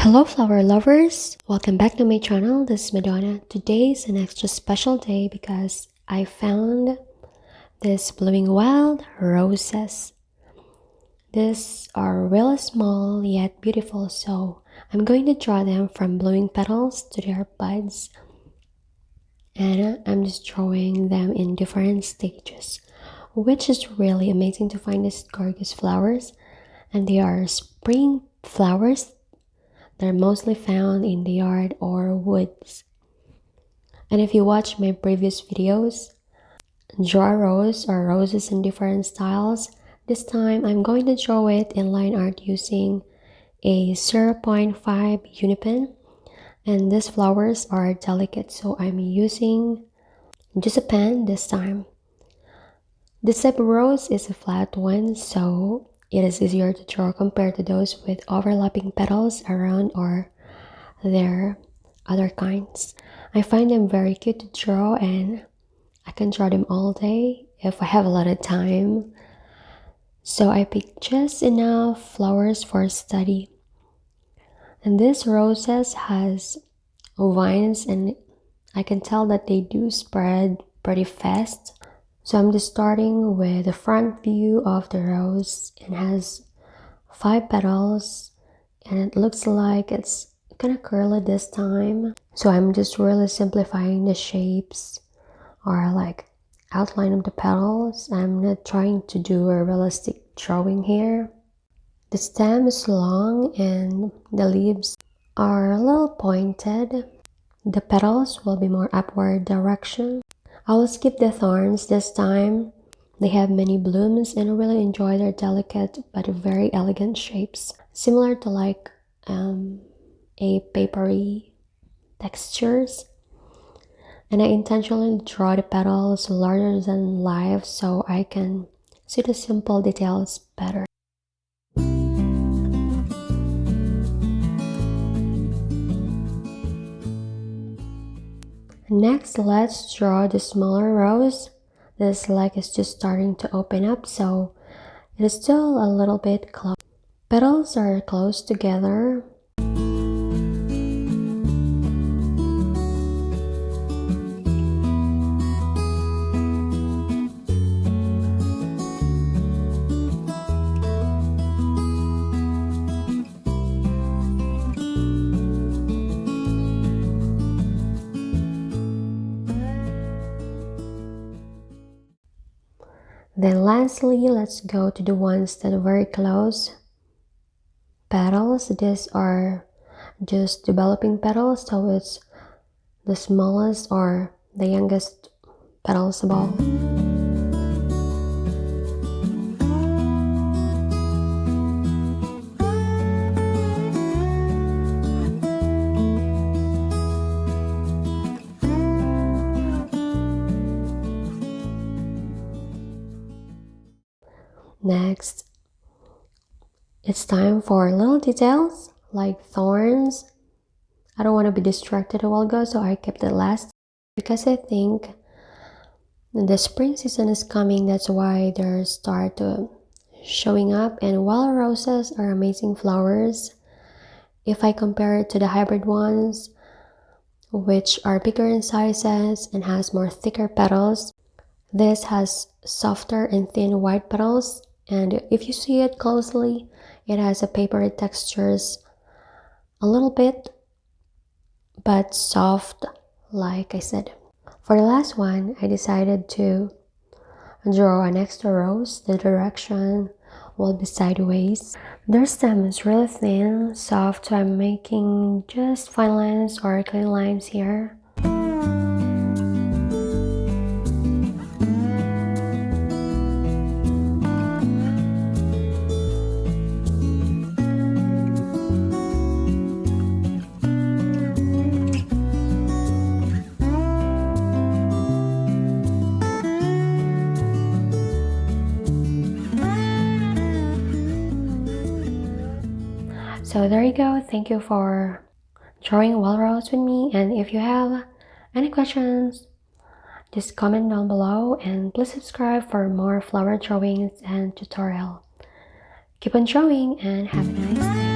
Hello flower lovers! Welcome back to my channel. This is Madonna. Today is an extra special day because I found this blooming wild roses. These are really small yet beautiful, so I'm going to draw them from blooming petals to their buds. And I'm just drawing them in different stages, which is really amazing to find these gorgeous flowers. And they are spring flowers. They're mostly found in the yard or woods. And if you watch my previous videos, draw a rose or roses in different styles. This time I'm going to draw it in line art using a 0.5 unipen. And these flowers are delicate, so I'm using just a pen this time. This type of rose is a flat one, so it is easier to draw compared to those with overlapping petals around or their other kinds. I find them very cute to draw and I can draw them all day if I have a lot of time. So I picked just enough flowers for study. And this roses has vines and I can tell that they do spread pretty fast. So I'm just starting with the front view of the rose. It has 5 petals and it looks like it's kind of curly this time. So I'm just really simplifying the shapes or like outline of the petals. I'm not trying to do a realistic drawing here. The stem is long and the leaves are a little pointed. The petals will be more upward direction. I will skip the thorns this time. They have many blooms and I really enjoy their delicate but very elegant shapes. Similar to like a papery textures. And I intentionally draw the petals larger than life so I can see the simple details better. Next, let's draw the smaller rose. This leg is just starting to open up, so it is still a little bit close. Petals are close together. Then lastly, let's go to the ones that are very close. Petals, these are just developing petals, so it's the smallest or the youngest petals of all. Next, it's time for little details like thorns. I don't want to be distracted a while ago, so I kept it last because I think the spring season is coming. That's why they start showing up. And wild roses are amazing flowers. If I compare it to the hybrid ones, which are bigger in sizes and has more thicker petals, this has softer and thin white petals. And if you see it closely, it has a papery textures a little bit, but soft, like I said. For the last one, I decided to draw an extra rose. The direction will be sideways. Their stem is really thin, soft, so I'm making just fine lines or clean lines here. So there you go. Thank you for drawing wild rose with me. And if you have any questions, just comment down below and please subscribe for more flower drawings and tutorial. Keep on drawing and have a nice day.